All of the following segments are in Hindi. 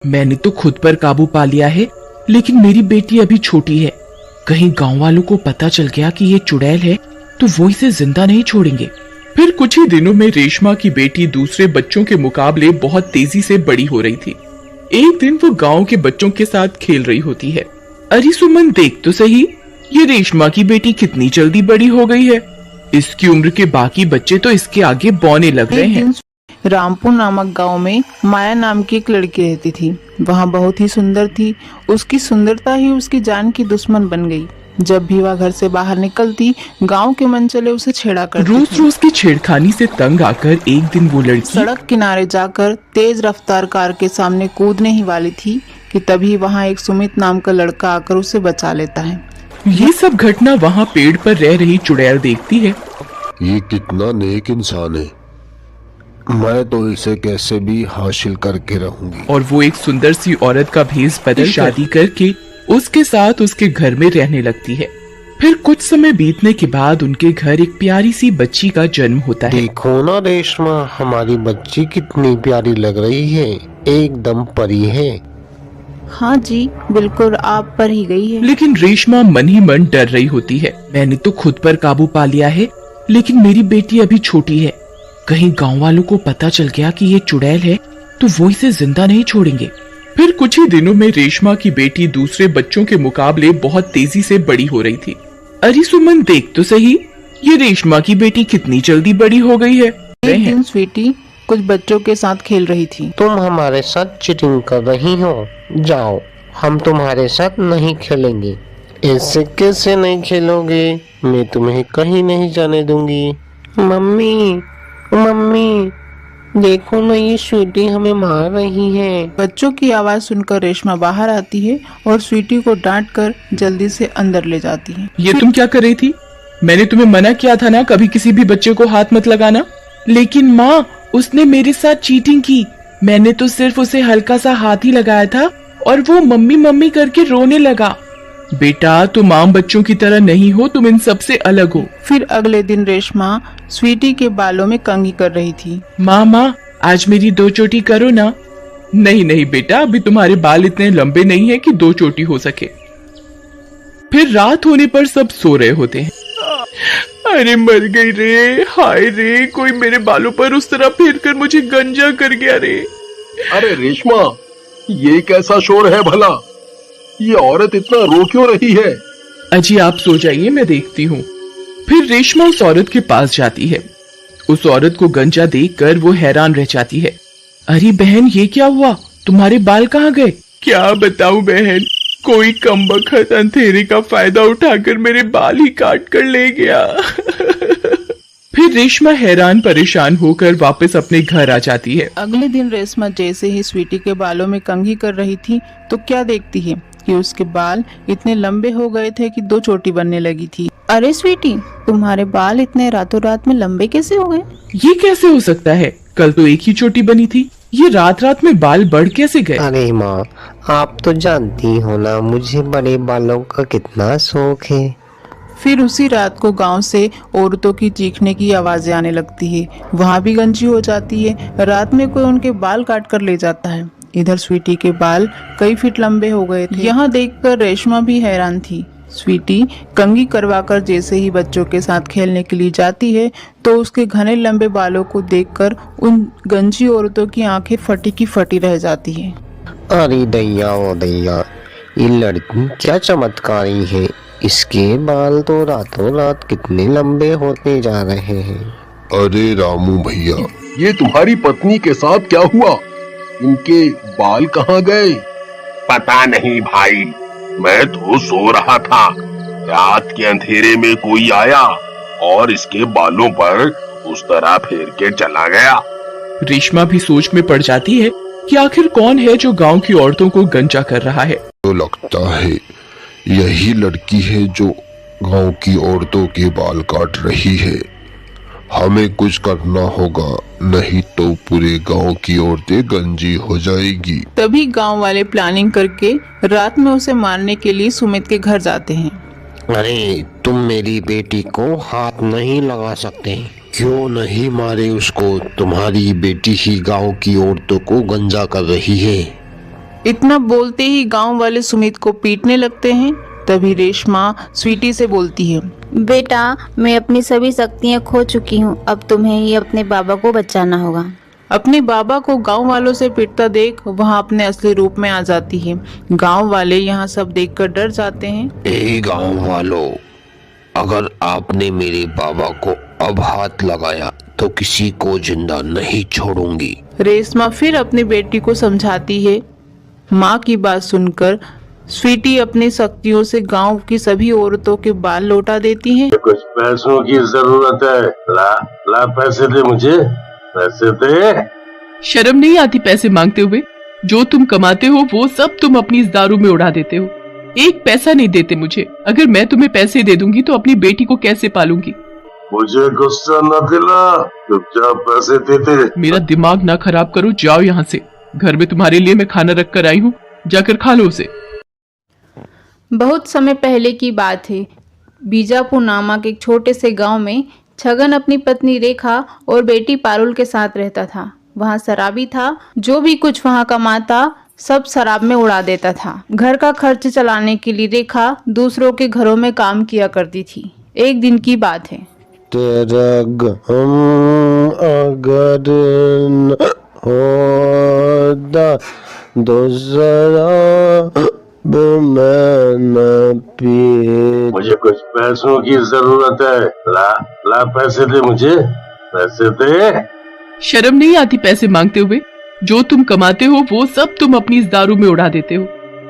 मैंने तो खुद पर काबू पा लिया है, लेकिन मेरी बेटी अभी छोटी है। कहीं गांव वालों को पता चल गया कि ये चुड़ैल है तो वो इसे जिंदा नहीं छोड़ेंगे। फिर कुछ ही दिनों में रेशमा की बेटी दूसरे बच्चों के मुकाबले बहुत तेजी से बड़ी हो रही थी। एक दिन वो गांव के बच्चों के साथ खेल रही होती है। अरे सुमन, देख तो सही, ये रेशमा की बेटी कितनी जल्दी बड़ी हो गई है। इसकी उम्र के बाकी बच्चे तो इसके आगे बौने लग रहे हैं। रामपुर नामक गांव में माया नाम की एक लड़की रहती थी। वह बहुत ही सुंदर थी। उसकी सुंदरता ही उसकी जान की दुश्मन बन गई। जब भी वह घर से बाहर निकलती, गांव के मनचले उसे छेड़ा करते। रोज रोज की छेड़खानी से तंग आकर एक दिन वो लड़की सड़क किनारे जाकर तेज रफ्तार कार के सामने कूदने ही वाली थी कि तभी वहां एक सुमित नाम का लड़का आकर उसे बचा लेता है। ये सब घटना वहाँ पेड़ पर रह रही चुड़ैल देखती है। ये कितना नेक इंसान है, मैं तो इसे कैसे भी हासिल करके रहूंगी। और वो एक सुंदर सी औरत का भेष बदल शादी करके उसके साथ उसके घर में रहने लगती है। फिर कुछ समय बीतने के बाद उनके घर एक प्यारी सी बच्ची का जन्म होता है। देखो ना रेशमा, हमारी बच्ची कितनी प्यारी लग रही है, एकदम परी है। हाँ जी, बिल्कुल आप पर ही गई है। लेकिन रेशमा मन ही मन डर रही होती है। मैंने तो खुद पर काबू पा लिया है, लेकिन मेरी बेटी अभी छोटी है। कहीं गांव वालों को पता चल गया कि ये चुड़ैल है तो वो इसे जिंदा नहीं छोड़ेंगे। फिर कुछ ही दिनों में रेशमा की बेटी दूसरे बच्चों के मुकाबले बहुत तेजी से बड़ी हो रही थी। अरे सुमन, देख तो सही, ये रेशमा की बेटी कितनी जल्दी बड़ी हो गई है। एक दिन स्वीटी कुछ बच्चों के साथ खेल रही थी। तुम हमारे साथ चीटिंग कर रही हो, जाओ, हम तुम्हारे साथ नहीं खेलेंगे। ऐसे कैसे नहीं खेलोगे, मैं तुम्हें कहीं नहीं जाने दूंगी। मम्मी मम्मी, देखो ना, ये स्वीटी हमें मार रही है। बच्चों की आवाज सुनकर रेशमा बाहर आती है और स्वीटी को डांट कर जल्दी से अंदर ले जाती है। ये तुम क्या कर रही थी? मैंने तुम्हें मना किया था ना कभी किसी भी बच्चे को हाथ मत लगाना। लेकिन माँ, उसने मेरे साथ चीटिंग की। मैंने तो सिर्फ उसे हल्का सा हाथ ही लगाया था और वो मम्मी मम्मी करके रोने लगा। बेटा, तुम आम बच्चों की तरह नहीं हो, तुम इन सब से अलग हो। फिर अगले दिन रेशमा स्वीटी के बालों में कंघी कर रही थी। माँ, आज मेरी 2 चोटी करो ना। नहीं नहीं बेटा, अभी तुम्हारे बाल इतने लंबे नहीं है कि 2 चोटी हो सके। फिर रात होने पर सब सो रहे होते हैं। अरे मर गई रे, हाय रे, कोई मेरे बालों पर उस तरह फेर कर मुझे गंजा कर गया रे। अरे रेशमा, ये कैसा शोर है भला? ये औरत इतना रो क्यों रही है? अजी आप सो जाइए, मैं देखती हूँ। फिर रेशमा उस औरत के पास जाती है। उस औरत को गंजा देखकर वो हैरान रह जाती है। अरे बहन, ये क्या हुआ? तुम्हारे बाल कहाँ गए? क्या बताऊं बहन, कोई कमबख्त अंधेरे का फायदा उठाकर मेरे बाल ही काट कर ले गया। फिर रेशमा हैरान परेशान होकर वापस अपने घर आ जाती है। अगले दिन रेशमा जैसे ही स्वीटी के बालों में कंघी कर रही थी तो क्या देखती है कि उसके बाल इतने लंबे हो गए थे कि 2 चोटी बनने लगी थी। अरे स्वीटी, तुम्हारे बाल इतने रातों रात में लंबे कैसे हो गए? ये कैसे हो सकता है? कल तो एक ही चोटी बनी थी, ये रात रात में बाल बढ़ कैसे गए? अरे माँ, आप तो जानती हो ना, मुझे बड़े बालों का कितना शौक है। फिर उसी रात को गांव से औरतों की चीखने की आवाजें आने लगती है। वहाँ भी गंजी हो जाती है। रात में कोई उनके बाल काट कर ले जाता है। इधर स्वीटी के बाल कई फीट लंबे हो गए थे। यहाँ देखकर रेशमा भी हैरान थी। स्वीटी कंघी करवाकर जैसे ही बच्चों के साथ खेलने के लिए जाती है तो उसके घने लंबे बालों को देखकर उन गंजी औरतों की आंखें फटी की फटी रह जाती है। अरे दैया ओ दैया, ये लड़की क्या चमत्कारी है, इसके बाल तो रातों रात कितने लंबे होते जा रहे हैं। अरे रामू भैया, ये तुम्हारी पत्नी के साथ क्या हुआ? इनके बाल कहाँ गए? पता नहीं भाई, मैं तो सो रहा था। रात के अंधेरे में कोई आया और इसके बालों पर उस तरह फेर के चला गया। रेशमा भी सोच में पड़ जाती है कि आखिर कौन है जो गांव की औरतों को गंजा कर रहा है। तो लगता है यही लड़की है जो गांव की औरतों के बाल काट रही है। हमें कुछ करना होगा, नहीं तो पूरे गांव की औरतें गंजी हो जाएगी। तभी गांव वाले प्लानिंग करके रात में उसे मारने के लिए सुमित के घर जाते हैं। अरे तुम मेरी बेटी को हाथ नहीं लगा सकते, क्यों नहीं मारे उसको? तुम्हारी बेटी ही गांव की औरतों को गंजा कर रही है। इतना बोलते ही गांव वाले सुमित को पीटने लगते हैं। तभी रेशमा स्वीटी से बोलती है, बेटा, मैं अपनी सभी शक्तियाँ खो चुकी हूँ। अब तुम्हें ही अपने बाबा को बचाना होगा। अपने बाबा को गांव वालों से पिटता देख वहां अपने असली रूप में आ जाती है। गांव वाले यहाँ सब देखकर डर जाते हैं। ए गांव वालों, अगर आपने मेरे बाबा को अब हाथ लगाया तो किसी को जिंदा नहीं छोड़ूंगी। रेशमा फिर अपनी बेटी को समझाती है। माँ की बात सुनकर स्वीटी अपनी शक्तियों से गांव की सभी औरतों के बाल लौटा देती है। कुछ पैसों की जरूरत है, ला पैसे दे मुझे, पैसे दे। शर्म नहीं आती पैसे मांगते हुए? जो तुम कमाते हो वो सब तुम अपनी इस दारू में उड़ा देते हो। एक पैसा नहीं देते मुझे। अगर मैं तुम्हें पैसे दे दूंगी तो अपनी बेटी को कैसे पालूंगी? मुझे गुस्सा न दिला, चुपचाप पैसे देते। मेरा दिमाग ना खराब करो, जाओ यहाँ से। घर में तुम्हारे लिए मैं खाना रख कर आई हूँ, जाकर खा लो उसे। बहुत समय पहले की बात है। बीजापुर नामक एक छोटे से गांव में छगन अपनी पत्नी रेखा और बेटी पारुल के साथ रहता था। वहाँ शराबी था। जो भी कुछ वहाँ कमाता सब शराब में उड़ा देता था। घर का खर्च चलाने के लिए रेखा दूसरों के घरों में काम किया करती थी। एक दिन की बात है। तेरा गम अगर न होता दूसरा मैं न पी। मुझे कुछ पैसों की जरूरत है, ला पैसे दे मुझे, पैसे दे। शर्म नहीं आती पैसे मांगते हुए? जो तुम कमाते हो वो सब तुम अपनी इस दारू में उड़ा देते हो।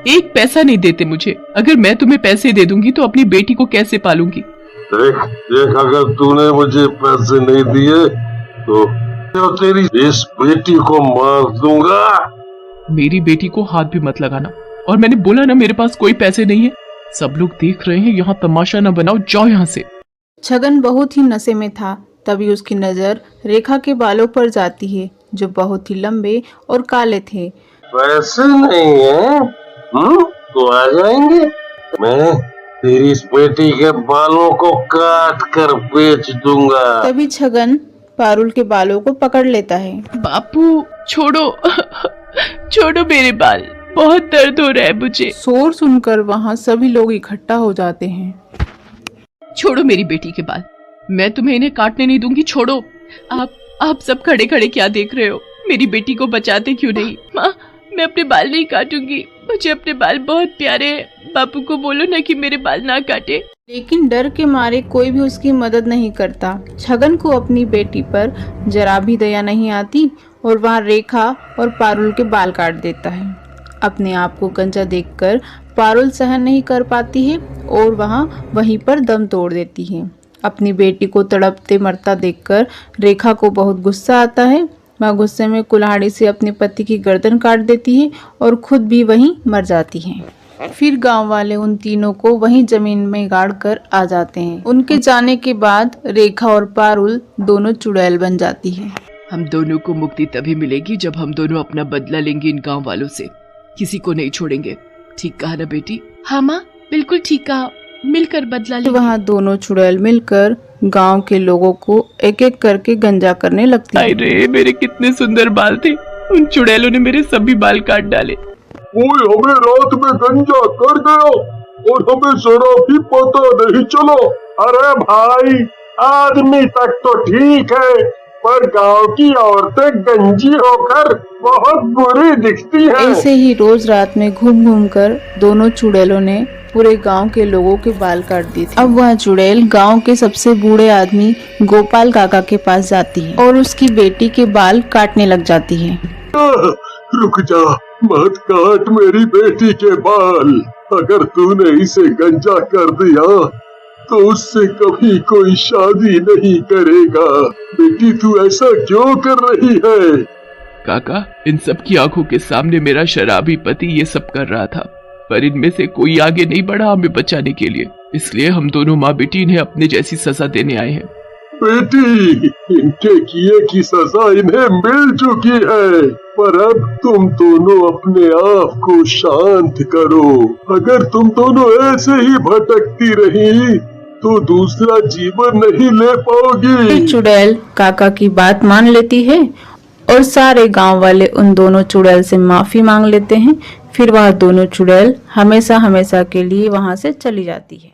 एक पैसा नहीं देते मुझे। अगर मैं तुम्हें पैसे दे दूंगी तो अपनी बेटी को कैसे पालूंगी? देख अगर तूने मुझे पैसे नहीं दिए तो तेरी इस बेटी को मार दूंगा। मेरी बेटी को हाथ भी मत लगाना। और मैंने बोला ना मेरे पास कोई पैसे नहीं है। सब लोग देख रहे हैं, यहाँ तमाशा न बनाओ, जाओ यहाँ से। छगन बहुत ही नशे में था। तभी उसकी नजर रेखा के बालों पर जाती है जो बहुत ही लंबे और काले थे। पैसे नहीं है तो आ जाएंगे। मैं तेरी इस बेटी के बालों को काट कर बेच दूंगा। तभी छगन पारुल के बालों को पकड़ लेता है। बापू छोड़ो छोड़ो मेरे बाल, बहुत दर्द हो रहा है मुझे। शोर सुनकर वहाँ सभी लोग इकट्ठा हो जाते हैं। छोड़ो मेरी बेटी के बाल, मैं तुम्हें इन्हें काटने नहीं दूंगी। छोड़ो। आप सब खड़े खड़े क्या देख रहे हो? मेरी बेटी को बचाते क्यों नहीं? माँ, मैं अपने बाल नहीं काटूंगी। मुझे अपने बाल बहुत प्यारे हैं। बापू को बोलो ना कि मेरे बाल ना काटे। लेकिन डर के मारे कोई भी उसकी मदद नहीं करता। छगन को अपनी बेटी पर जरा भी दया नहीं आती और वहाँ रेखा और पारुल के बाल काट देता है। अपने आप को गंजा देखकर पारुल सहन नहीं कर पाती है और वहीं पर दम तोड़ देती है। अपनी बेटी को तड़पते मरता देखकर रेखा को बहुत गुस्सा आता है। वह गुस्से में कुल्हाड़ी से अपने पति की गर्दन काट देती है और खुद भी वहीं मर जाती है। फिर गांव वाले उन तीनों को वहीं जमीन में गाड़ कर आ जाते हैं। उनके जाने के बाद रेखा और पारुल दोनों चुड़ैल बन जाती है। हम दोनों को मुक्ति तभी मिलेगी जब हम दोनों अपना बदला लेंगे इन गांव वालों से। किसी को नहीं छोड़ेंगे। ठीक कहा ना बेटी? हाँ माँ, बिल्कुल ठीक कहा। मिलकर बदला लेंगे। वहाँ दोनों चुड़ैल मिलकर गांव के लोगों को एक एक करके गंजा करने लगती है। अरे मेरे कितने सुंदर बाल थे, उन चुड़ैलों ने मेरे सभी बाल काट डाले। कोई हमें रात में गंजा कर गया और हमें जरा भी पता नहीं चला। अरे भाई, आदमी तक तो ठीक है, पर गांव की औरतें गंजी होकर बहुत बुरी दिखती हैं। ऐसे ही रोज रात में घूम घूम कर दोनों चुड़ैलों ने पूरे गांव के लोगों के बाल काट दिए थे। अब वह चुड़ैल गांव के सबसे बूढ़े आदमी गोपाल काका के पास जाती है और उसकी बेटी के बाल काटने लग जाती है। रुक जा, मत काट मेरी बेटी के बाल। अगर तूने इसे गंजा कर दिया तो उससे कभी कोई शादी नहीं करेगा। बेटी तू ऐसा क्यों कर रही है? काका, इन सब की आंखों के सामने मेरा शराबी पति ये सब कर रहा था, पर इनमें से कोई आगे नहीं बढ़ा हमें बचाने के लिए। इसलिए हम दोनों माँ बेटी इन्हें अपने जैसी सजा देने आए हैं। बेटी, इनके किए की सजा इन्हें मिल चुकी है, पर अब तुम दोनों अपने आप को शांत करो। अगर तुम दोनों ऐसे ही भटकती रही तो दूसरा जीवन नहीं ले पाओगी। चुड़ैल काका की बात मान लेती है और सारे गांव वाले उन दोनों चुड़ैल से माफी मांग लेते हैं। फिर वह दोनों चुड़ैल हमेशा हमेशा के लिए वहां से चली जाती है।